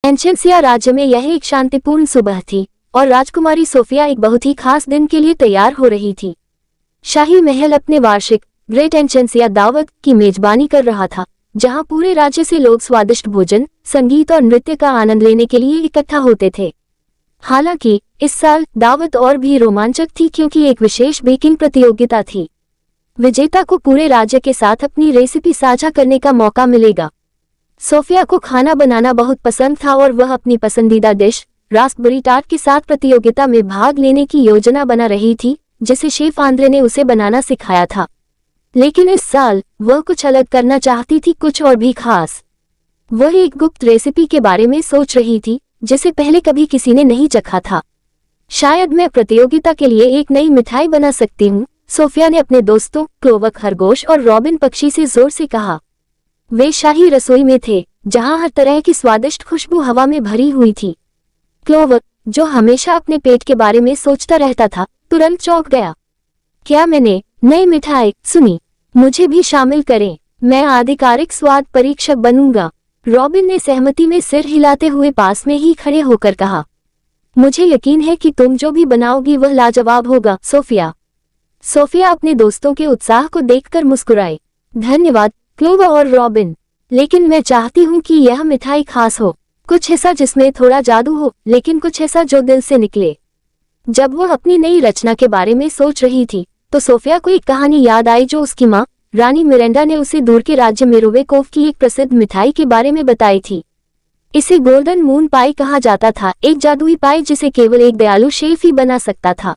एंशेंसिया राज्य में यह एक शांतिपूर्ण सुबह थी और राजकुमारी सोफिया एक बहुत ही खास दिन के लिए तैयार हो रही थी। शाही महल अपने वार्षिक ग्रेट एंशेंसिया दावत की मेजबानी कर रहा था, जहां पूरे राज्य से लोग स्वादिष्ट भोजन, संगीत और नृत्य का आनंद लेने के लिए इकट्ठा होते थे। हालांकि इस साल दावत और भी रोमांचक थी क्योंकि एक विशेष बेकिंग प्रतियोगिता थी। विजेता को पूरे राज्य के साथ अपनी रेसिपी साझा करने का मौका मिलेगा। सोफिया को खाना बनाना बहुत पसंद था और वह अपनी पसंदीदा डिश रास्पबेरी टार्ट के साथ प्रतियोगिता में भाग लेने की योजना बना रही थी, जिसे शेफ आंद्रे ने उसे बनाना सिखाया था। लेकिन इस साल वह कुछ अलग करना चाहती थी, कुछ और भी खास। वह एक गुप्त रेसिपी के बारे में सोच रही थी जिसे पहले कभी किसी ने नहीं चखा था। शायद मैं प्रतियोगिता के लिए एक नई मिठाई बना सकती हूँ, सोफिया ने अपने दोस्तों क्लोवर खरगोश और रॉबिन पक्षी से जोर से कहा। वे शाही रसोई में थे, जहां हर तरह की स्वादिष्ट खुशबू हवा में भरी हुई थी। क्लोवर, जो हमेशा अपने पेट के बारे में सोचता रहता था, तुरंत चौंक गया। क्या मैंने नई मिठाई सुनी? मुझे भी शामिल करें, मैं आधिकारिक स्वाद परीक्षक बनूंगा। रॉबिन ने सहमति में सिर हिलाते हुए पास में ही खड़े होकर कहा। मुझे यकीन है कि तुम जो भी बनाओगी वह लाजवाब होगा, सोफिया। सोफिया अपने दोस्तों के उत्साह को देखकर मुस्कुराई। धन्यवाद क्लोवर और रॉबिन, लेकिन मैं चाहती हूँ कि यह मिठाई खास हो, कुछ ऐसा जिसमें थोड़ा जादू हो, लेकिन कुछ ऐसा जो दिल से निकले। जब वह अपनी नई रचना के बारे में सोच रही थी तो सोफिया को एक कहानी याद आई जो उसकी माँ रानी मिरेंडा ने उसे दूर के राज्य मेरोवे कोव की एक प्रसिद्ध मिठाई के बारे में बताई थी। इसे गोल्डन मून पाई कहा जाता था, एक जादुई पाई जिसे केवल एक दयालु शेफ ही बना सकता था।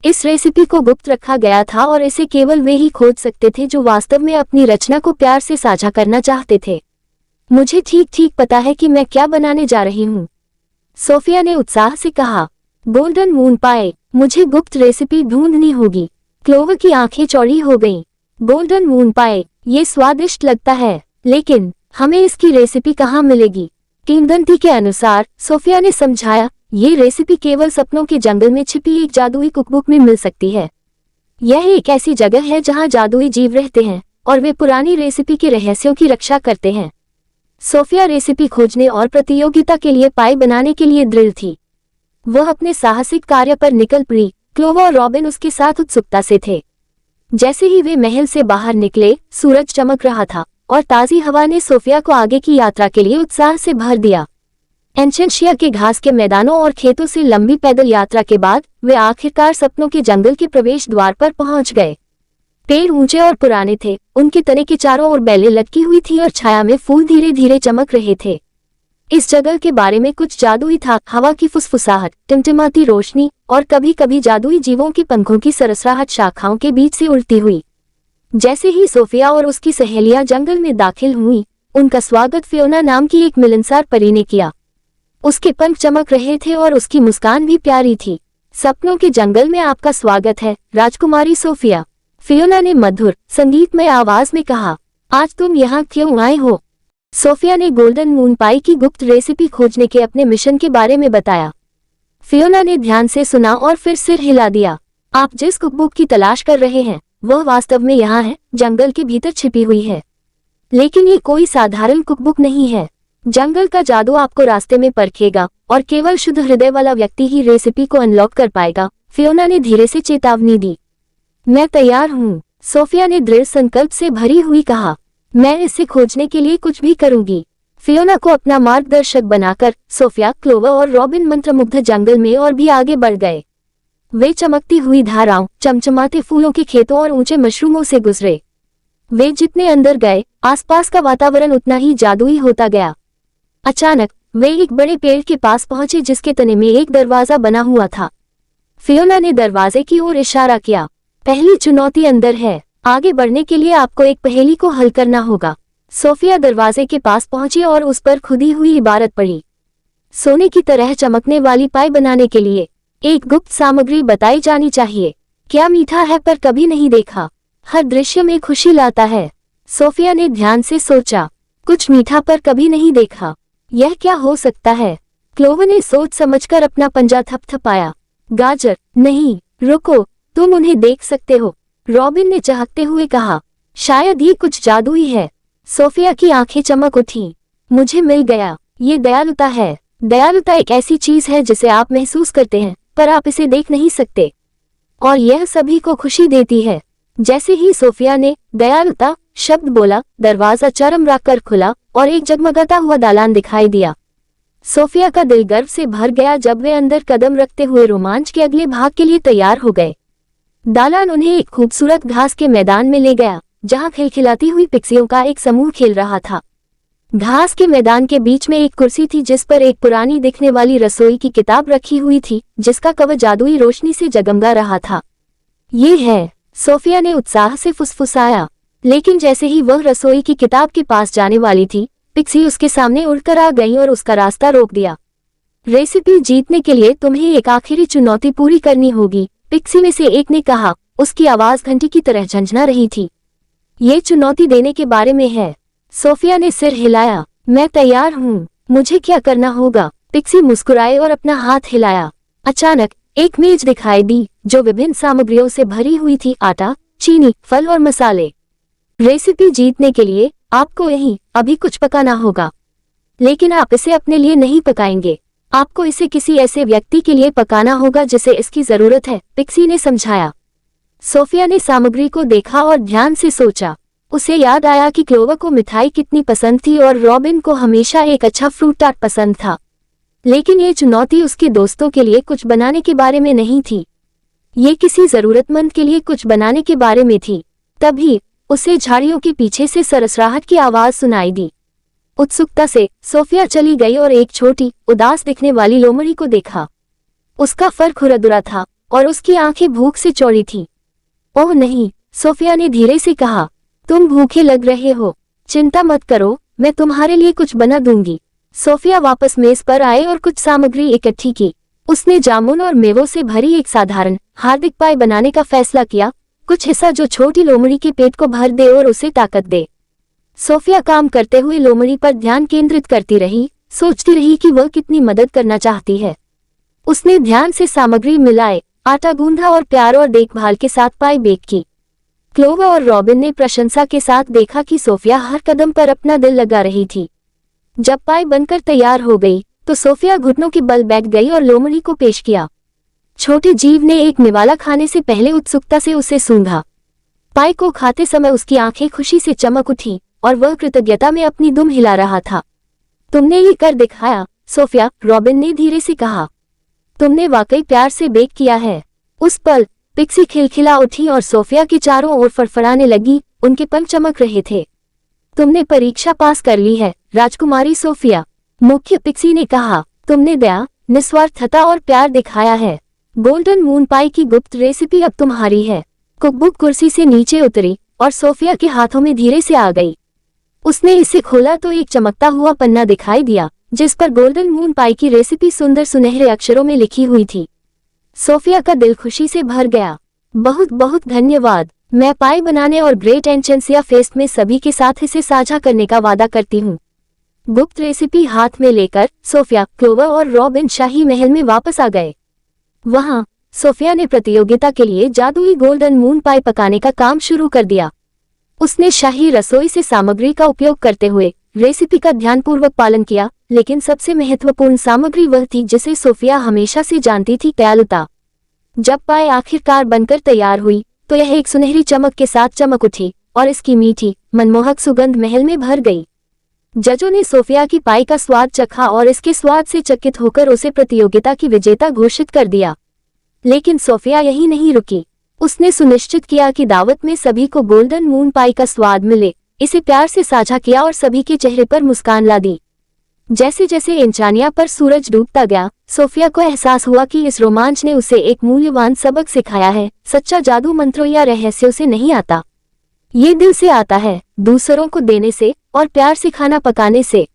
इस रेसिपी को गुप्त रखा गया था और इसे केवल वे ही खोज सकते थे जो वास्तव में अपनी रचना को प्यार से साझा करना चाहते थे। मुझे ठीक ठीक पता है कि मैं क्या बनाने जा रही हूँ, सोफिया ने उत्साह से कहा। गोल्डन मून पाई, मुझे गुप्त रेसिपी ढूंढनी होगी। क्लोवर की आंखें चौड़ी हो गईं। गोल्डन मून पाई, ये स्वादिष्ट लगता है, लेकिन हमें इसकी रेसिपी कहाँ मिलेगी? किंवदंती के अनुसार, सोफिया ने समझाया, ये रेसिपी केवल सपनों के जंगल में छिपी एक जादुई कुकबुक में मिल सकती है। यह एक ऐसी जगह है जहां जादुई जीव रहते हैं और वे पुरानी रेसिपी के रहस्यों की रक्षा करते हैं। सोफिया रेसिपी खोजने और प्रतियोगिता के लिए पाई बनाने के लिए दृढ़ थी। वह अपने साहसिक कार्य पर निकल पड़ी। क्लोवर और रॉबिन उसके साथ उत्सुकता से थे। जैसे ही वे महल से बाहर निकले, सूरज चमक रहा था और ताज़ी हवा ने सोफिया को आगे की यात्रा के लिए उत्साह से भर दिया। एंशेंसिया के घास के मैदानों और खेतों से लंबी पैदल यात्रा के बाद वे आखिरकार सपनों के जंगल के प्रवेश द्वार पर पहुंच गए। पेड़ ऊंचे और पुराने थे, उनके तने के चारों ओर बेलें लटकी हुई थी और छाया में फूल धीरे धीरे चमक रहे थे। इस जंगल के बारे में कुछ जादुई था, हवा की फुसफुसाहट, टिमटिमाती रोशनी और कभी कभी जादुई जीवों के पंखों की सरसराहट शाखाओं के बीच से उड़ती हुई। जैसे ही सोफिया और उसकी सहेलियां जंगल में दाखिल हुईं, उनका स्वागत फियोना नाम की एक मिलनसार परी ने किया। उसके पंख चमक रहे थे और उसकी मुस्कान भी प्यारी थी। सपनों के जंगल में आपका स्वागत है, राजकुमारी सोफिया, फियोना ने मधुर संगीतमय आवाज में कहा। आज तुम यहाँ क्यों आए हो? सोफिया ने गोल्डन मून पाई की गुप्त रेसिपी खोजने के अपने मिशन के बारे में बताया। फियोना ने ध्यान से सुना और फिर सिर हिला दिया। आप जिस कुकबुक की तलाश कर रहे हैं वह वास्तव में यहाँ है, जंगल के भीतर छिपी हुई है। लेकिन ये कोई साधारण कुकबुक नहीं है। जंगल का जादू आपको रास्ते में परखेगा और केवल शुद्ध हृदय वाला व्यक्ति ही रेसिपी को अनलॉक कर पाएगा, फियोना ने धीरे से चेतावनी दी। मैं तैयार हूँ, सोफिया ने दृढ़ संकल्प से भरी हुई कहा। मैं इसे खोजने के लिए कुछ भी करूंगी। फियोना को अपना मार्गदर्शक बनाकर सोफिया, क्लोवर और रॉबिन मंत्रमुग्ध जंगल में और भी आगे बढ़ गए। वे चमकती हुई धाराओं, चमचमाते फूलों के खेतों और ऊंचे मशरूमों से गुजरे। वे जितने अंदर गए, आसपास का वातावरण उतना ही जादुई होता गया। अचानक वे एक बड़े पेड़ के पास पहुंचे जिसके तने में एक दरवाजा बना हुआ था। फियोना ने दरवाजे की ओर इशारा किया। पहली चुनौती अंदर है, आगे बढ़ने के लिए आपको एक पहेली को हल करना होगा। सोफिया दरवाजे के पास पहुंची और उस पर खुदी हुई इबारत पढ़ी। सोने की तरह चमकने वाली पाई बनाने के लिए एक गुप्त सामग्री बताई जानी चाहिए। क्या मीठा है पर कभी नहीं देखा, हर दृश्य में खुशी लाता है। सोफिया ने ध्यान से सोचा। कुछ मीठा पर कभी नहीं देखा, यह क्या हो सकता है? क्लोवर ने सोच समझकर अपना पंजा थपथपाया। गाजर नहीं, रुको, तुम उन्हें देख सकते हो, रॉबिन ने चहकते हुए कहा। शायद ये कुछ जादुई है। सोफिया की आंखें चमक उठी। मुझे मिल गया, ये दयालुता है। दयालुता एक ऐसी चीज है जिसे आप महसूस करते हैं पर आप इसे देख नहीं सकते, और यह सभी को खुशी देती है। जैसे ही सोफिया ने दयालुता शब्द बोला, दरवाजा चरमरा कर खुला और एक जगमगाता हुआ दालान दिखाई दिया। सोफिया का दिल गर्व से भर गया जब वे अंदर कदम रखते हुए रोमांच के अगले भाग के लिए तैयार हो गए। दालान उन्हें एक खूबसूरत घास के मैदान में ले गया, जहां खिलखिलाती हुई पिक्सियों का एक समूह खेल रहा था। घास के मैदान के बीच में एक कुर्सी थी जिस पर एक पुरानी दिखने वाली रसोई की किताब रखी हुई थी, जिसका कवर जादुई रोशनी से जगमगा रहा था। ये है, सोफिया ने उत्साह से फुसफुसाया। लेकिन जैसे ही वह रसोई की किताब के पास जाने वाली थी, पिक्सी उसके सामने उड़कर आ गई और उसका रास्ता रोक दिया। रेसिपी जीतने के लिए तुम्हें एक आखिरी चुनौती पूरी करनी होगी, पिक्सी में से एक ने कहा। उसकी आवाज घंटी की तरह झंझना रही थी। ये चुनौती देने के बारे में है। सोफिया ने सिर हिलाया। मैं तैयार हूँ। मुझे क्या करना होगा? पिक्सी मुस्कुराए और अपना हाथ हिलाया। अचानक एक मेज दिखाई दी जो विभिन्न सामग्रियों से भरी हुई थी, आटा, चीनी, फल और मसाले। रेसिपी जीतने के लिए आपको यहीं अभी कुछ पकाना होगा, लेकिन आप इसे अपने लिए नहीं पकाएंगे। आपको इसे किसी ऐसे व्यक्ति के लिए पकाना होगा जिसे इसकी जरूरत है, पिक्सी ने समझाया। सोफिया ने सामग्री को देखा और ध्यान से सोचा। उसे याद आया कि क्लोवर को मिठाई कितनी पसंद थी और रॉबिन को हमेशा एक अच्छा फ्रूट टार्ट पसंद था। लेकिन ये चुनौती उसके दोस्तों के लिए कुछ बनाने के बारे में नहीं थी, ये किसी जरूरतमंद के लिए कुछ बनाने के बारे में थी। तभी उसे झाड़ियों के पीछे से सरसराहट की आवाज सुनाई दी। उत्सुकता से सोफिया चली गई और एक छोटी, उदास दिखने वाली लोमड़ी को देखा। उसका फर खुरदुरा था और उसकी आंखें भूख से चौड़ी थीं। ओह नहीं, सोफिया ने धीरे से कहा, तुम भूखे लग रहे हो। चिंता मत करो, मैं तुम्हारे लिए कुछ बना दूंगी। सोफिया वापस मेज पर आए और कुछ सामग्री इकट्ठी की। उसने जामुन और मेवों से भरी एक साधारण हार्दिक पाई बनाने का फैसला किया, कुछ हिस्सा जो छोटी लोमड़ी के पेट को भर दे और उसे ताकत दे। सोफिया काम करते हुए लोमड़ी पर ध्यान केंद्रित करती रही, सोचती रही कि वह कितनी मदद करना चाहती है। उसने ध्यान से सामग्री मिलाए, आटा गूंधा और प्यार और देखभाल के साथ पाई बेक की। क्लोवर और रॉबिन ने प्रशंसा के साथ देखा कि सोफिया हर कदम पर अपना दिल लगा रही थी। जब पाई बनकर तैयार हो गई तो सोफिया घुटनों के बल बैठ गई और लोमड़ी को पेश किया। छोटे जीव ने एक निवाला खाने से पहले उत्सुकता से उसे सूंघा। पाई को खाते समय उसकी आंखें खुशी से चमक उठी और वह कृतज्ञता में अपनी दुम हिला रहा था। तुमने ये कर दिखाया, सोफिया, रॉबिन ने धीरे से कहा। तुमने वाकई प्यार से बेक किया है। उस पल पिक्सी खिलखिला उठी और सोफिया के चारों ओर फड़फड़ाने लगी, उनके पंख चमक रहे थे। तुमने परीक्षा पास कर ली है, राजकुमारी सोफिया, मुख्य पिक्सी ने कहा। तुमने दया, निस्वार्थता और प्यार दिखाया है। गोल्डन मून पाई की गुप्त रेसिपी अब तुम्हारी है। कुकबुक कुर्सी से नीचे उतरी और सोफिया के हाथों में धीरे से आ गई। उसने इसे खोला तो एक चमकता हुआ पन्ना दिखाई दिया जिस पर गोल्डन मून पाई की रेसिपी सुंदर सुनहरे अक्षरों में लिखी हुई थी। सोफिया का दिल खुशी से भर गया। बहुत बहुत धन्यवाद। मैं पाई बनाने और ग्रेट एंचेंसिया फेस्ट में सभी के साथ इसे साझा करने का वादा करती हूँ। गुप्त रेसिपी हाथ में लेकर सोफिया, क्लोवर और रॉबिन शाही महल में वापस आ गए। वहां सोफिया ने प्रतियोगिता के लिए जादुई गोल्डन मून पाई पकाने का काम शुरू कर दिया। उसने शाही रसोई से सामग्री का उपयोग करते हुए रेसिपी का ध्यानपूर्वक पालन किया, लेकिन सबसे महत्वपूर्ण सामग्री वह थी जिसे सोफिया हमेशा से जानती थी, दयालुता। जब पाई आखिरकार बनकर तैयार हुई तो यह एक सुनहरी चमक के साथ चमक उठी और इसकी मीठी, मनमोहक सुगंध महल में भर गई। जजों ने सोफिया की पाई का स्वाद चखा और इसके स्वाद से चकित होकर उसे प्रतियोगिता की विजेता घोषित कर दिया। लेकिन सोफिया यही नहीं रुकी। उसने सुनिश्चित किया कि दावत में सभी को गोल्डन मून पाई का स्वाद मिले, इसे प्यार से साझा किया और सभी के चेहरे पर मुस्कान ला दी। जैसे जैसे इंचानिया पर सूरज डूबता गया, सोफिया को एहसास हुआ कि इस रोमांच ने उसे एक मूल्यवान सबक सिखाया है। सच्चा जादू मंत्रों या रहस्यों से नहीं आता, ये दिल से आता है, दूसरों को देने से और प्यार से खाना पकाने से।